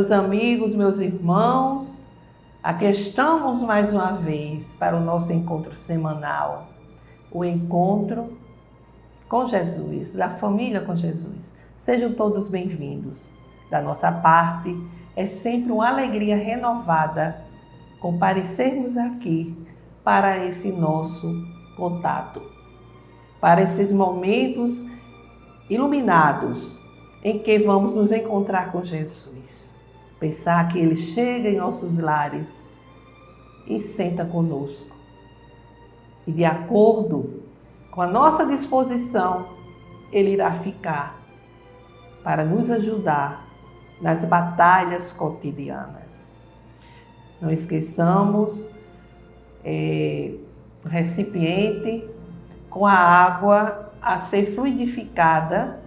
Meus amigos, meus irmãos, aqui estamos mais uma vez para o nosso encontro semanal, o encontro com Jesus, da família com Jesus. Sejam todos bem-vindos. Da nossa parte, é sempre uma alegria renovada comparecermos aqui para esse nosso contato, para esses momentos iluminados em que vamos nos encontrar com Jesus. Pensar que Ele chega em nossos lares e senta conosco. E de acordo com a nossa disposição, Ele irá ficar para nos ajudar nas batalhas cotidianas. Não esqueçamos o recipiente com a água a ser fluidificada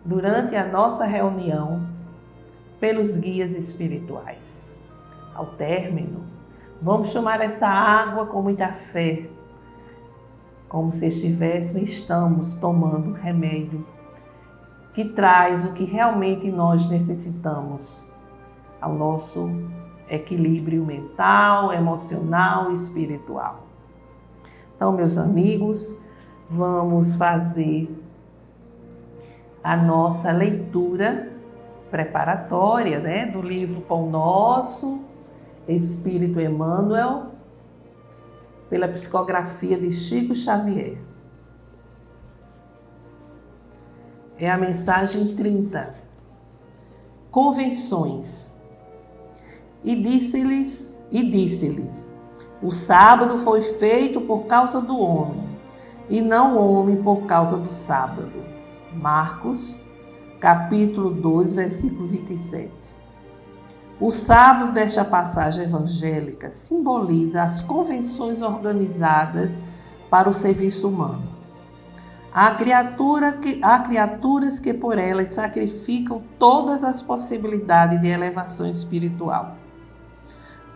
durante a nossa reunião pelos guias espirituais. Ao término, vamos tomar essa água com muita fé, como se estamos tomando um remédio que traz o que realmente nós necessitamos ao nosso equilíbrio mental, emocional e espiritual. Então, meus amigos, vamos fazer a nossa leitura preparatória, do livro Pão Nosso, Espírito Emmanuel, pela psicografia de Chico Xavier. É a mensagem 30. Convenções. E disse-lhes, o sábado foi feito por causa do homem, e não o homem por causa do sábado. Marcos, capítulo 2, versículo 27. O sábado desta passagem evangélica simboliza as convenções organizadas para o serviço humano. Há criaturas que por elas sacrificam todas as possibilidades de elevação espiritual,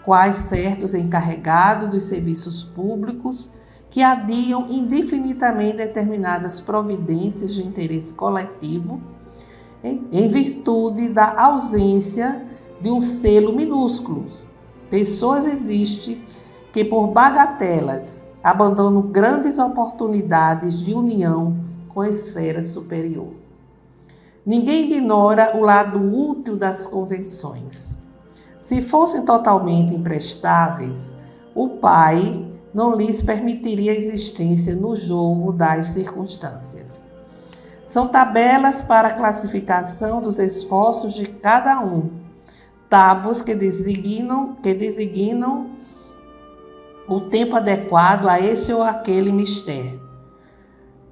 quais certos encarregados dos serviços públicos que adiam indefinidamente determinadas providências de interesse coletivo em virtude da ausência de um selo minúsculo. Pessoas existem que por bagatelas abandonam grandes oportunidades de união com a esfera superior. Ninguém ignora o lado útil das convenções. Se fossem totalmente imprestáveis, o Pai não lhes permitiria a existência no jogo das circunstâncias. São tabelas para a classificação dos esforços de cada um, tábuas que designam o tempo adequado a esse ou aquele mistério.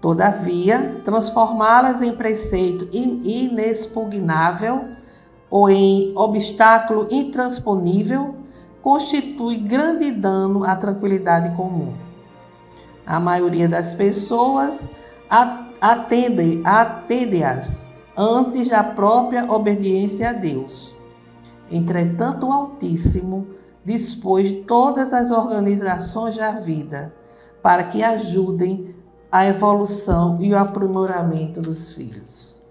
Todavia, transformá-las em preceito inexpugnável ou em obstáculo intransponível constitui grande dano à tranquilidade comum. A maioria das pessoas atende-as antes da própria obediência a Deus. Entretanto, o Altíssimo dispôs de todas as organizações da vida para que ajudem a evolução e o aprimoramento dos filhos.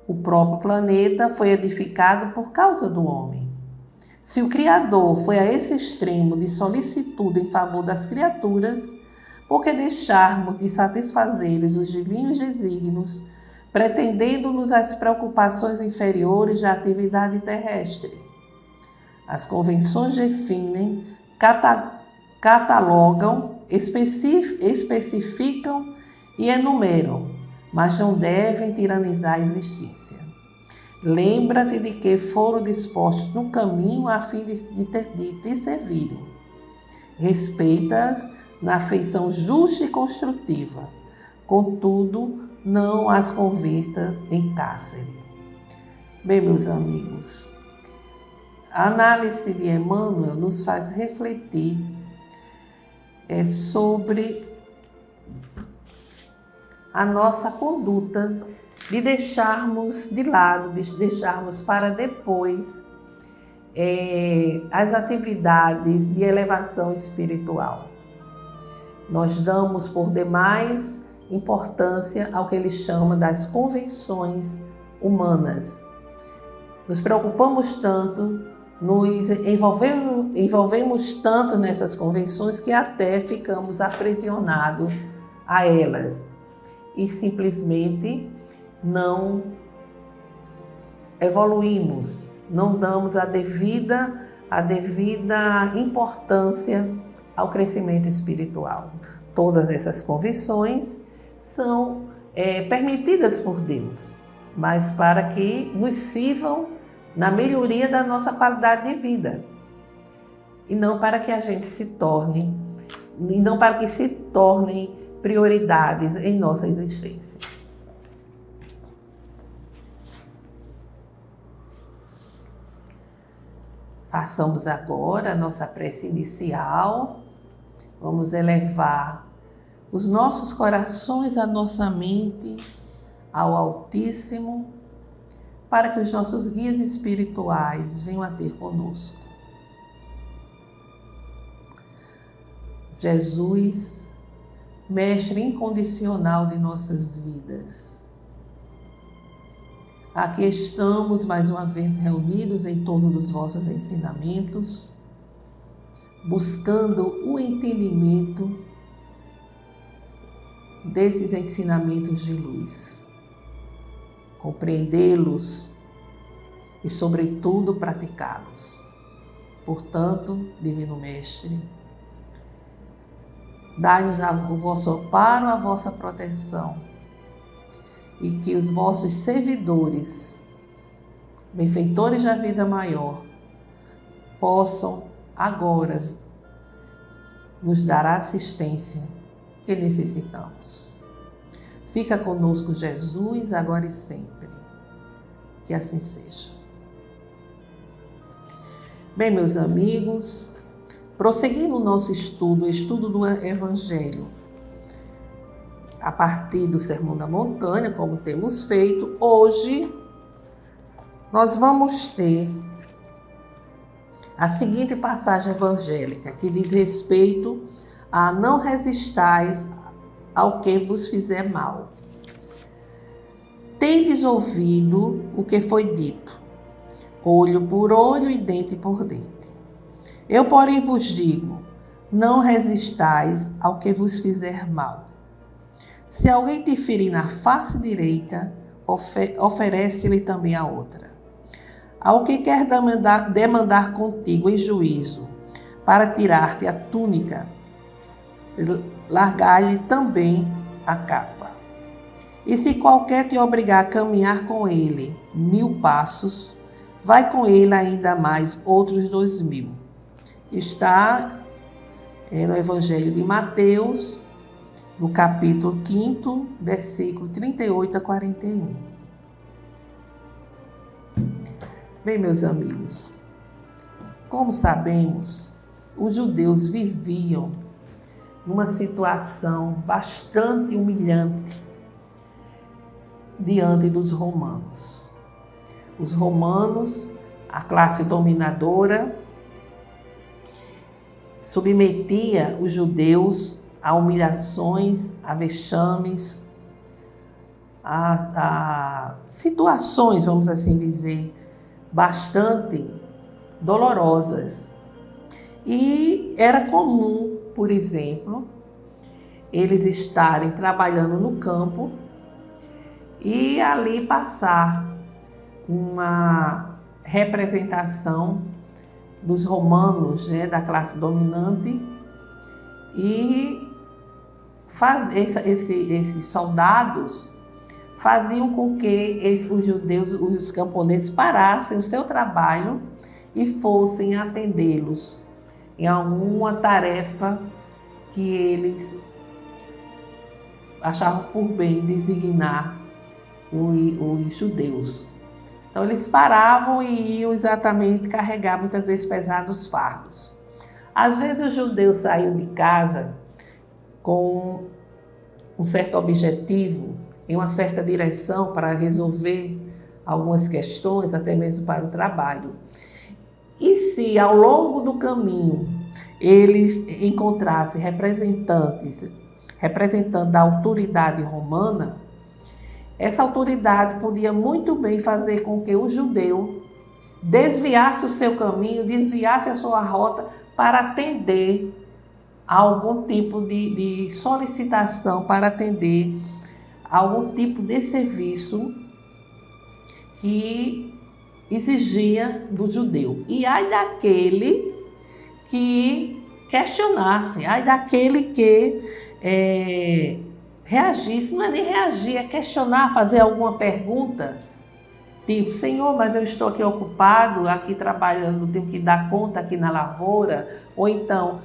O próprio planeta foi edificado por causa do homem. Se o Criador foi a esse extremo de solicitude em favor das criaturas, por que deixarmos de satisfazer-lhes os divinos desígnios, pretendendo-nos as preocupações inferiores da atividade terrestre? As convenções definem, catalogam, especificam e enumeram, mas não devem tiranizar a existência. Lembra-te de que foram dispostos no caminho a fim de te servirem. Respeita-as na afeição justa e construtiva, contudo, não as converta em cárcere. Bem, meus amigos, a análise de Emmanuel nos faz refletir sobre a nossa conduta de deixarmos de lado, de deixarmos para depois as atividades de elevação espiritual. Nós damos por demais importância ao que ele chama das convenções humanas. nos preocupamos tanto, nos envolvemos tanto nessas convenções que até ficamos aprisionados a elas e simplesmente não evoluímos, não damos a devida importância ao crescimento espiritual. Todas essas convenções são permitidas por Deus, mas para que nos sirvam na melhoria da nossa qualidade de vida e não para que se tornem prioridades em nossa existência. Façamos agora a nossa prece inicial. Vamos elevar os nossos corações, a nossa mente ao Altíssimo, para que os nossos guias espirituais venham a ter conosco. Jesus, Mestre incondicional de nossas vidas, aqui estamos mais uma vez reunidos em torno dos vossos ensinamentos, buscando o entendimento desses ensinamentos de luz, compreendê-los e, sobretudo, praticá-los. Portanto, Divino Mestre, dai-nos o vosso amparo, a vossa proteção, e que os vossos servidores, benfeitores da vida maior, possam agora nos dar a assistência que necessitamos. Fica conosco, Jesus, agora e sempre. Que assim seja. Bem, meus amigos, prosseguindo o nosso estudo do Evangelho, a partir do Sermão da Montanha, como temos feito, hoje nós vamos ter a seguinte passagem evangélica, que diz respeito a não resistais ao que vos fizer mal. Tendes ouvido o que foi dito, olho por olho e dente por dente. Eu, porém, vos digo, não resistais ao que vos fizer mal. Se alguém te ferir na face direita, oferece-lhe também a outra. Ao que quer demandar contigo em juízo, para tirar-te a túnica, largar-lhe também a capa. E se qualquer te obrigar a caminhar com ele 1000 passos, vai com ele ainda mais outros 2000. Está no Evangelho de Mateus, no capítulo 5, versículo 38 a 41. Bem, meus amigos, como sabemos, os judeus viviam numa situação bastante humilhante diante dos romanos. Os romanos, a classe dominadora, submetia os judeus a humilhações, a vexames, a situações, vamos assim dizer, bastante dolorosas. E era comum, por exemplo, eles estarem trabalhando no campo e ali passar uma representação dos romanos, da classe dominante, e esses soldados faziam com que os judeus, os camponeses, parassem o seu trabalho e fossem atendê-los em alguma tarefa que eles achavam por bem designar os judeus. Então eles paravam e iam exatamente carregar muitas vezes pesados fardos. Às vezes os judeus saíam de casa com um certo objetivo, em uma certa direção para resolver algumas questões, até mesmo para o trabalho. E se ao longo do caminho eles encontrassem representantes representando a autoridade romana, essa autoridade podia muito bem fazer com que o judeu desviasse o seu caminho, desviasse a sua rota para atender a algum tipo de solicitação, para atender a algum tipo de serviço que exigia do judeu. E ai daquele que questionasse, ai daquele que reagisse, não é nem reagir, é questionar, fazer alguma pergunta, tipo, Senhor, mas eu estou aqui ocupado, aqui trabalhando, tenho que dar conta aqui na lavoura, ou então,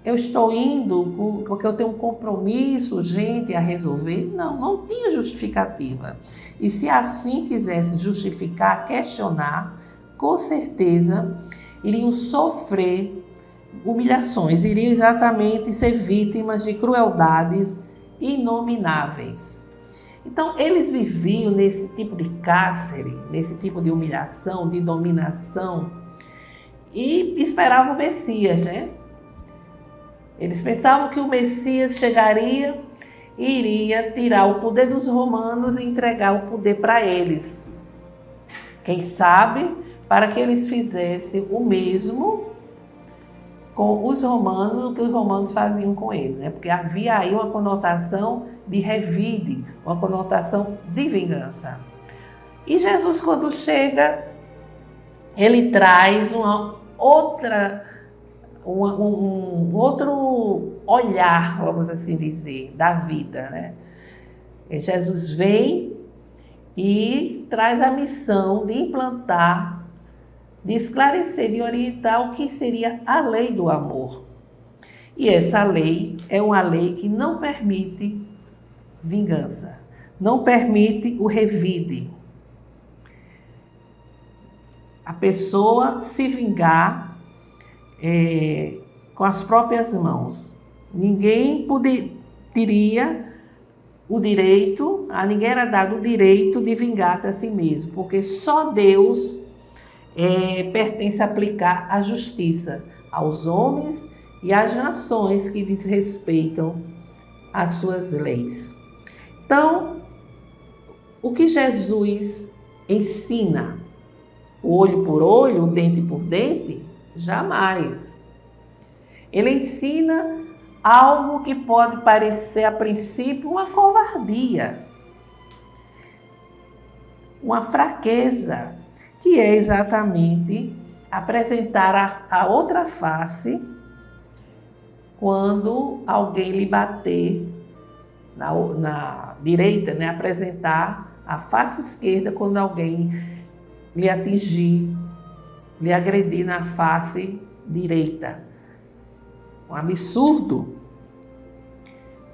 eu estou indo porque eu tenho um compromisso urgente a resolver. Não tinha justificativa. E se assim quisesse justificar, questionar, com certeza iriam sofrer humilhações, iriam exatamente ser vítimas de crueldades inomináveis. Então, eles viviam nesse tipo de cárcere, nesse tipo de humilhação, de dominação, e esperavam o Messias, né? Eles pensavam que o Messias chegaria e iria tirar o poder dos romanos e entregar o poder para eles. Quem sabe, para que eles fizessem o mesmo com os romanos, o que os romanos faziam com eles, né? Porque havia aí uma conotação de revide, uma conotação de vingança. E Jesus, quando chega, ele traz um outro olhar, vamos assim dizer, da vida, né? Jesus vem e traz a missão de implantar, de esclarecer, de orientar o que seria a lei do amor. E essa lei é uma lei que não permite vingança, não permite o revide. A pessoa se vingar com as próprias mãos. Ninguém teria o direito, a ninguém era dado o direito de vingar-se a si mesmo, porque só Deus pertence a aplicar a justiça aos homens e às nações que desrespeitam as suas leis. Então, o que Jesus ensina? O olho por olho, o dente por dente? Jamais. Ele ensina algo que pode parecer a princípio uma covardia, uma fraqueza, que é exatamente apresentar a outra face quando alguém lhe bater na direita, né? Apresentar a face esquerda quando alguém lhe atingir, lhe agredir na face direita. Um absurdo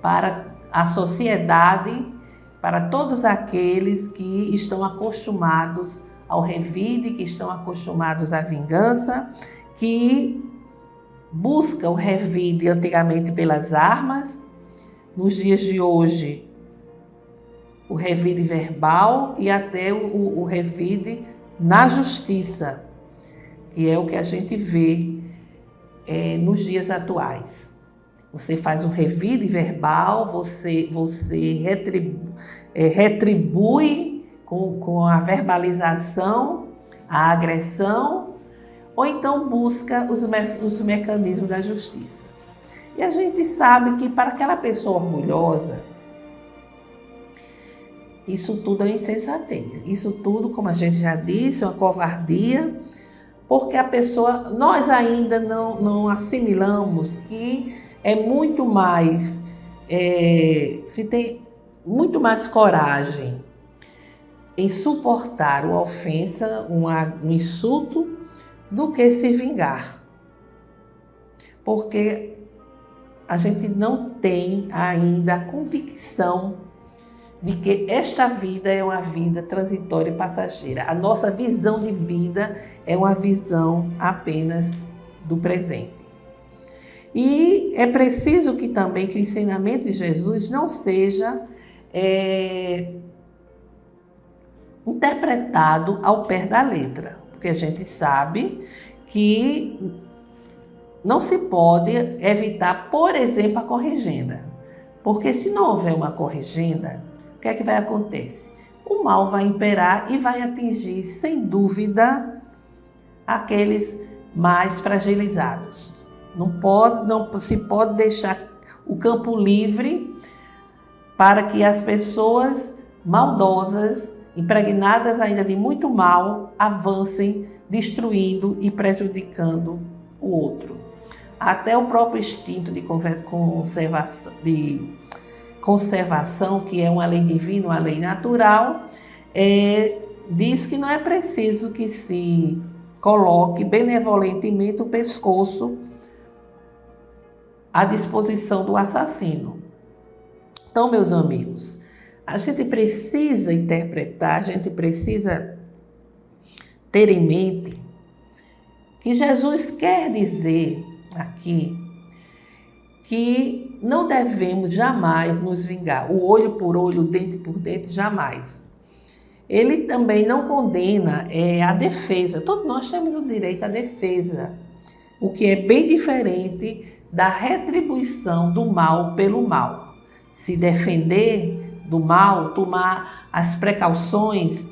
para a sociedade, para todos aqueles que estão acostumados ao revide, que estão acostumados à vingança, que buscam o revide antigamente pelas armas, nos dias de hoje o revide verbal e até o revide na justiça, que é o que a gente vê nos dias atuais. Você faz um revide verbal, você retribui com a verbalização, a agressão, ou então busca os mecanismos da justiça. E a gente sabe que para aquela pessoa orgulhosa, isso tudo é insensatez. Isso tudo, como a gente já disse, é uma covardia, porque a pessoa, nós ainda não assimilamos que é muito mais, se tem muito mais coragem em suportar uma ofensa, um insulto, do que se vingar. Porque a gente não tem ainda a convicção de que esta vida é uma vida transitória e passageira. A nossa visão de vida é uma visão apenas do presente. E é preciso que também que o ensinamento de Jesus não seja interpretado ao pé da letra, porque a gente sabe que não se pode evitar, por exemplo, a corrigenda. Porque se não houver uma corrigenda, o que é que vai acontecer? O mal vai imperar e vai atingir, sem dúvida, aqueles mais fragilizados. Não se pode deixar o campo livre para que as pessoas maldosas, impregnadas ainda de muito mal, avancem, destruindo e prejudicando o outro. Até o próprio instinto de conservação, que é uma lei divina, uma lei natural, diz que não é preciso que se coloque benevolentemente o pescoço à disposição do assassino. Então, meus amigos, a gente precisa interpretar, a gente precisa ter em mente que Jesus quer dizer aqui que não devemos jamais nos vingar, o olho por olho, o dente por dente, jamais. Ele também não condena a defesa. Todos nós temos o direito à defesa, o que é bem diferente da retribuição do mal pelo mal. Se defender do mal, tomar as precauções,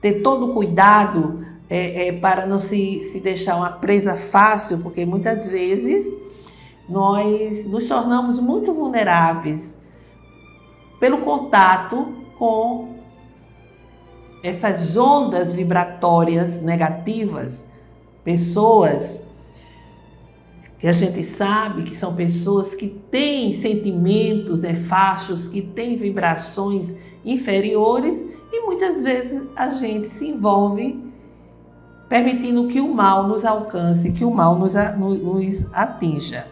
ter todo o cuidado para não se deixar uma presa fácil, porque muitas vezes nós nos tornamos muito vulneráveis pelo contato com essas ondas vibratórias negativas, pessoas que a gente sabe que são pessoas que têm sentimentos nefastos, que têm vibrações inferiores, e muitas vezes a gente se envolve permitindo que o mal nos alcance, que o mal nos atinja.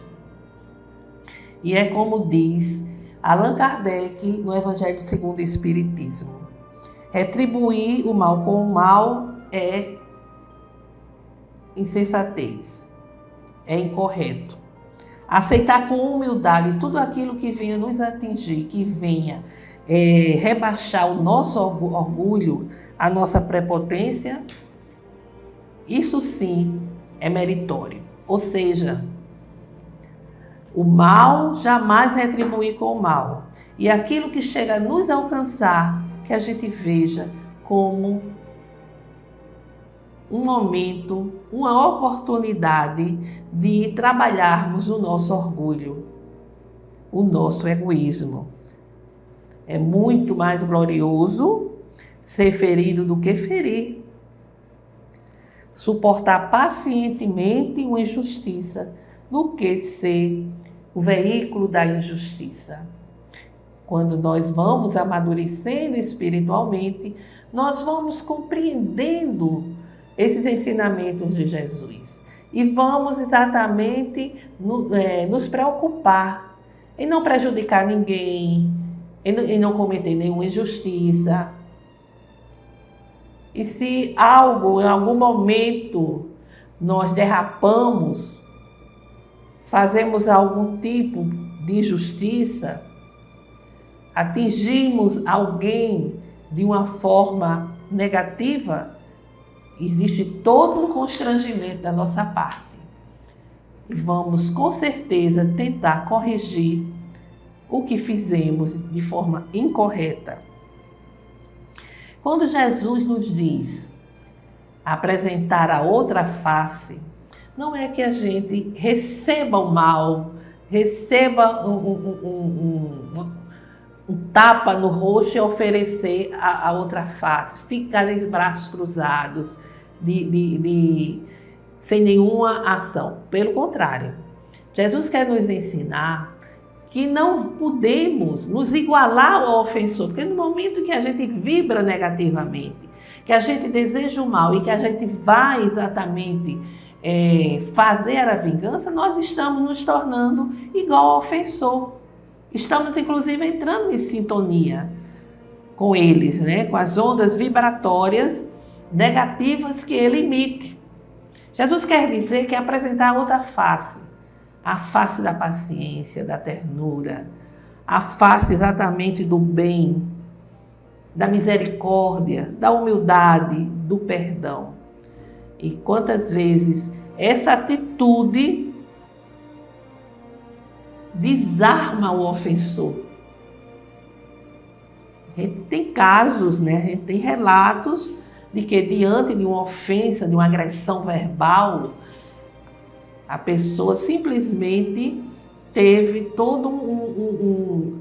E é como diz Allan Kardec no Evangelho segundo o Espiritismo: retribuir o mal com o mal é insensatez, é incorreto. Aceitar com humildade tudo aquilo que venha nos atingir, que venha rebaixar o nosso orgulho, a nossa prepotência, isso sim é meritório. Ou seja, o mal jamais retribuir com o mal. E aquilo que chega a nos alcançar, que a gente veja como um momento, uma oportunidade de trabalharmos o nosso orgulho, o nosso egoísmo. É muito mais glorioso ser ferido do que ferir. Suportar pacientemente uma injustiça do que ser o veículo da injustiça. Quando nós vamos amadurecendo espiritualmente, nós vamos compreendendo esses ensinamentos de Jesus e vamos exatamente nos preocupar em não prejudicar ninguém, em não cometer nenhuma injustiça. E se em algum momento, nós derrapamos, fazemos algum tipo de injustiça, atingimos alguém de uma forma negativa, existe todo um constrangimento da nossa parte. E vamos, com certeza, tentar corrigir o que fizemos de forma incorreta. Quando Jesus nos diz apresentar a outra face, não é que a gente receba o mal, receba um tapa no rosto e oferecer a outra face, ficar de braços cruzados, sem nenhuma ação. Pelo contrário, Jesus quer nos ensinar que não podemos nos igualar ao ofensor, porque no momento que a gente vibra negativamente, que a gente deseja o mal e que a gente vai exatamente fazer a vingança, nós estamos nos tornando igual ao ofensor. Estamos, inclusive, entrando em sintonia com eles, com as ondas vibratórias negativas que ele emite. Jesus quer dizer que apresentar outra face, a face da paciência, da ternura, a face exatamente do bem, da misericórdia, da humildade, do perdão. E quantas vezes essa atitude desarma o ofensor. A gente tem casos, a gente tem relatos de que diante de uma ofensa, de uma agressão verbal, a pessoa simplesmente teve todo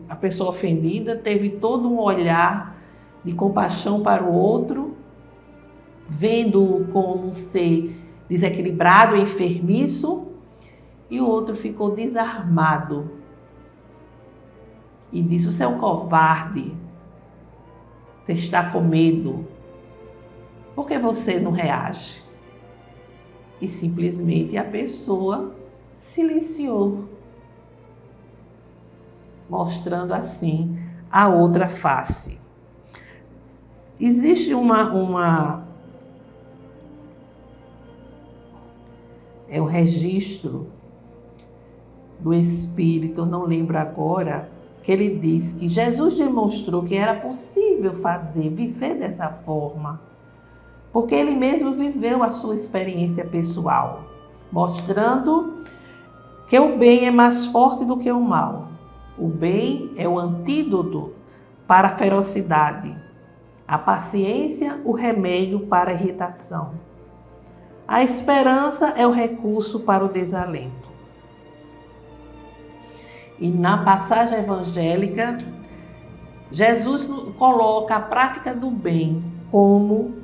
a pessoa ofendida teve todo um olhar de compaixão para o outro, vendo-o como um ser desequilibrado, enfermiço, e o outro ficou desarmado e disse: você é um covarde, você está com medo, por que você não reage? E simplesmente a pessoa silenciou, mostrando assim a outra face. Existe um registro do Espírito, não lembro agora, que ele diz que Jesus demonstrou que era possível viver dessa forma, porque ele mesmo viveu a sua experiência pessoal, mostrando que o bem é mais forte do que o mal. O bem é o antídoto para a ferocidade, a paciência, o remédio para a irritação. A esperança é o recurso para o desalento. E na passagem evangélica, Jesus coloca a prática do bem como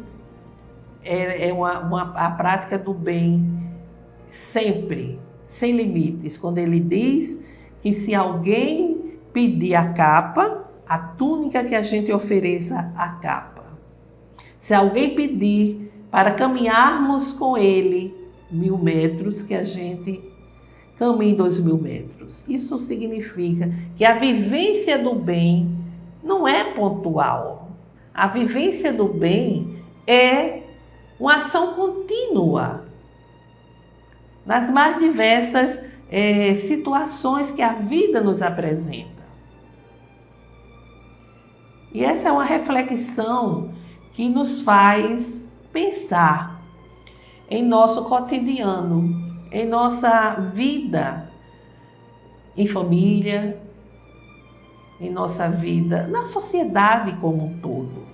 a prática do bem sempre, sem limites. Quando ele diz que se alguém pedir a capa, a túnica que a gente ofereça a capa. Se alguém pedir para caminharmos com ele 1000 metros, que a gente caminhe 2000 metros. Isso significa que a vivência do bem não é pontual. A vivência do bem é uma ação contínua nas mais diversas situações que a vida nos apresenta. E essa é uma reflexão que nos faz pensar em nosso cotidiano, em nossa vida em família, em nossa vida na sociedade como um todo.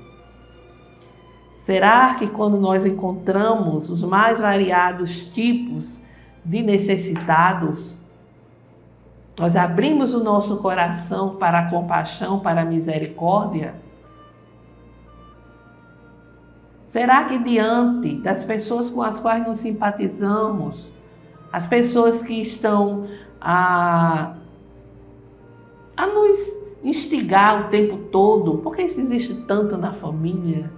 Será que quando nós encontramos os mais variados tipos de necessitados, nós abrimos o nosso coração para a compaixão, para a misericórdia? Será que diante das pessoas com as quais nos simpatizamos, as pessoas que estão a nos instigar o tempo todo, porque isso existe tanto na família?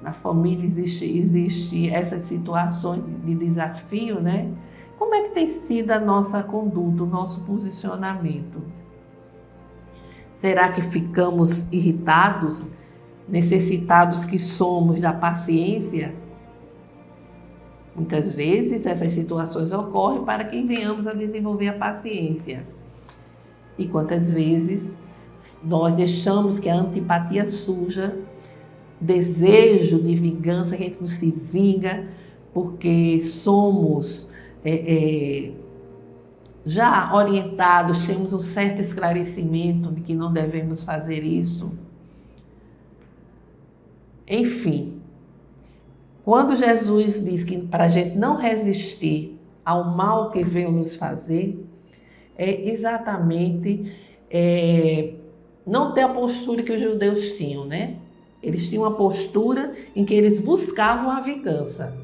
Na família existe essas situações de desafio, né? Como é que tem sido a nossa conduta, o nosso posicionamento? Será que ficamos irritados, necessitados que somos da paciência? Muitas vezes essas situações ocorrem para que venhamos a desenvolver a paciência. E quantas vezes nós deixamos que a antipatia surja, desejo de vingança, que a gente não se vinga, porque somos já orientados, temos um certo esclarecimento de que não devemos fazer isso. Enfim, quando Jesus diz que para a gente não resistir ao mal que veio nos fazer, é exatamente não ter a postura que os judeus tinham, né? Eles tinham uma postura em que eles buscavam a vingança.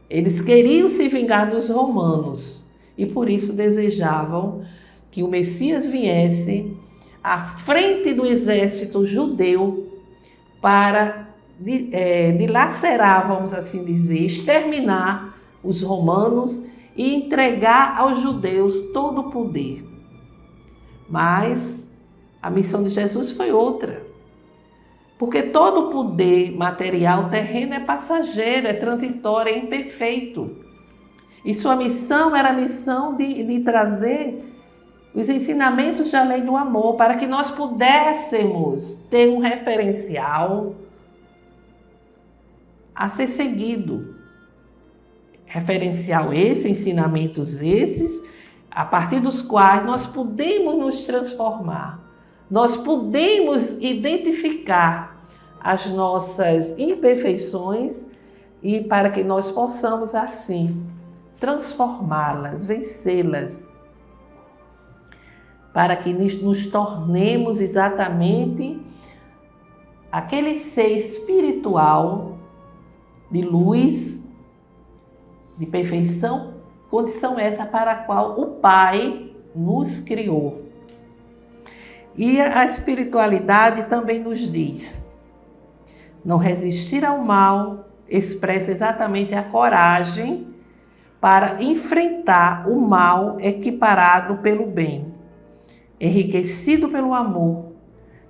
Eles queriam se vingar dos romanos e por isso desejavam que o Messias viesse à frente do exército judeu para dilacerar, vamos assim dizer, exterminar os romanos e entregar aos judeus todo o poder. Mas a missão de Jesus foi outra. Porque todo o poder material terreno é passageiro, é transitório, é imperfeito. E sua missão era a missão de trazer os ensinamentos da lei do amor, para que nós pudéssemos ter um referencial a ser seguido. Referencial esse, ensinamentos esses, a partir dos quais nós podemos nos transformar. Nós podemos identificar as nossas imperfeições e para que nós possamos, assim, transformá-las, vencê-las, para que nos tornemos exatamente aquele ser espiritual de luz, de perfeição, condição essa para a qual o Pai nos criou. E a espiritualidade também nos diz: não resistir ao mal expressa exatamente a coragem para enfrentar o mal equiparado pelo bem, enriquecido pelo amor,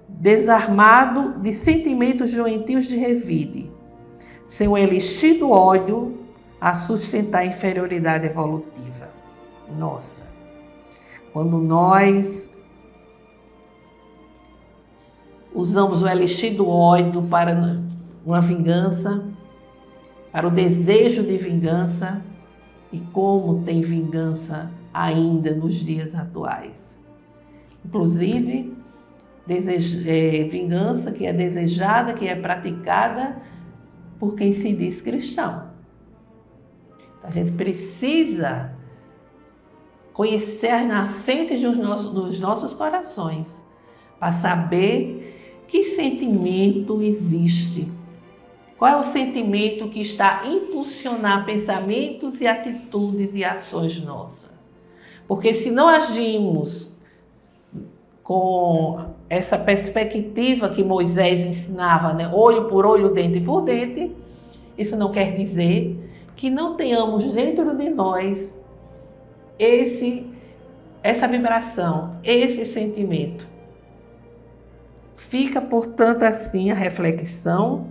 desarmado de sentimentos doentios de revide, sem o elixir do ódio a sustentar a inferioridade evolutiva. Nossa, quando nós usamos o elixir do ódio para uma vingança, para o desejo de vingança, e como tem vingança ainda nos dias atuais. Inclusive, vingança que é desejada, que é praticada por quem se diz cristão. A gente precisa conhecer as nascentes dos nossos corações para saber que sentimento existe. Qual é o sentimento que está a impulsionar pensamentos e atitudes e ações nossas? Porque se não agimos com essa perspectiva que Moisés ensinava, né? Olho por olho, dente por dente, isso não quer dizer que não tenhamos dentro de nós essa vibração, esse sentimento. Fica, portanto, assim a reflexão,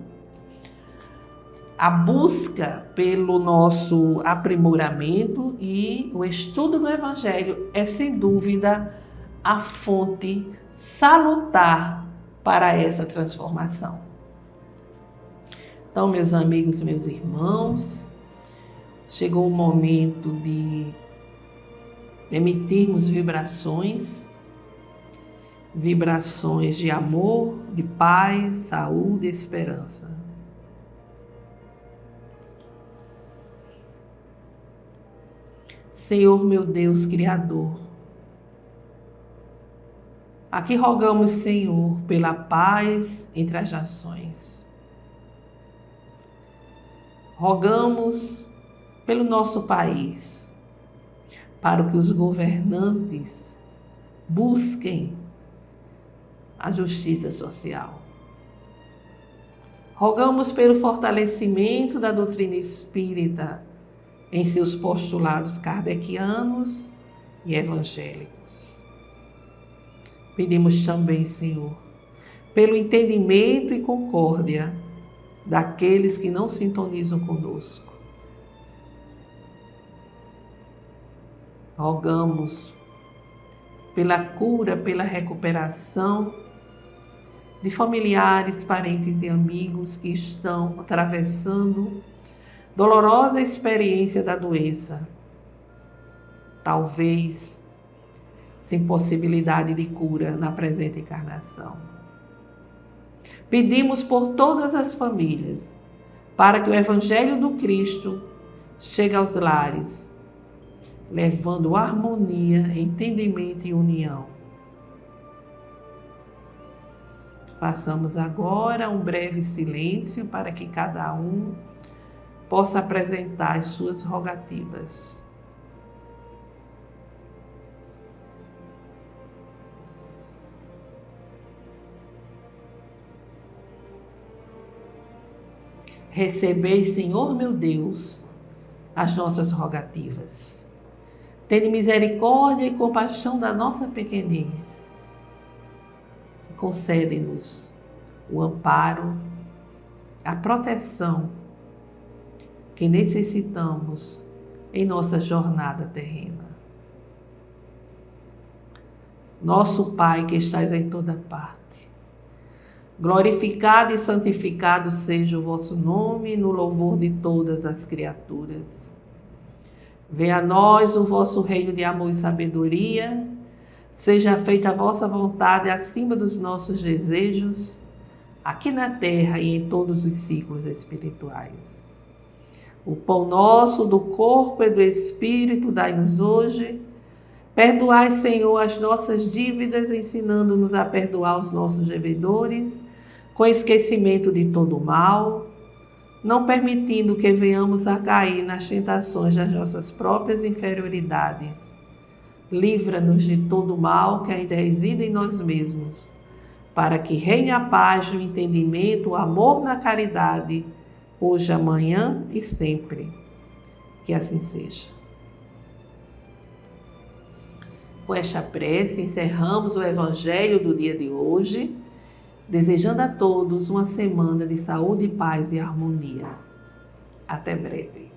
a busca pelo nosso aprimoramento, e o estudo do Evangelho é, sem dúvida, a fonte salutar para essa transformação. Então, meus amigos, meus irmãos, chegou o momento de emitirmos vibrações de amor, de paz, saúde e esperança. Senhor, meu Deus Criador, aqui rogamos, Senhor, pela paz entre as nações. Rogamos pelo nosso país, para que os governantes busquem a justiça social. Rogamos pelo fortalecimento da doutrina espírita em seus postulados kardecianos e evangélicos. Pedimos também, Senhor, pelo entendimento e concórdia daqueles que não sintonizam conosco. Rogamos pela cura, pela recuperação de familiares, parentes e amigos que estão atravessando dolorosa experiência da doença, talvez sem possibilidade de cura na presente encarnação. Pedimos por todas as famílias, para que o Evangelho do Cristo chegue aos lares, levando harmonia, entendimento e união. Façamos agora um breve silêncio para que cada um possa apresentar as suas rogativas. Recebei, Senhor meu Deus, as nossas rogativas. Tende misericórdia e compaixão da nossa pequenez. E concede-nos o amparo, a proteção que necessitamos em nossa jornada terrena. Nosso Pai que estás em toda parte, glorificado e santificado seja o vosso nome no louvor de todas as criaturas. Venha a nós o vosso reino de amor e sabedoria, seja feita a vossa vontade acima dos nossos desejos, aqui na terra e em todos os ciclos espirituais. O pão nosso do corpo e do espírito dai-nos hoje. Perdoai, Senhor, as nossas dívidas, ensinando-nos a perdoar os nossos devedores, com esquecimento de todo o mal, não permitindo que venhamos a cair nas tentações das nossas próprias inferioridades. Livra-nos de todo o mal que ainda reside em nós mesmos, para que reine a paz, o entendimento, o amor na caridade, hoje, amanhã e sempre. Que assim seja. Com esta prece, encerramos o Evangelho do dia de hoje, desejando a todos uma semana de saúde, paz e harmonia. Até breve.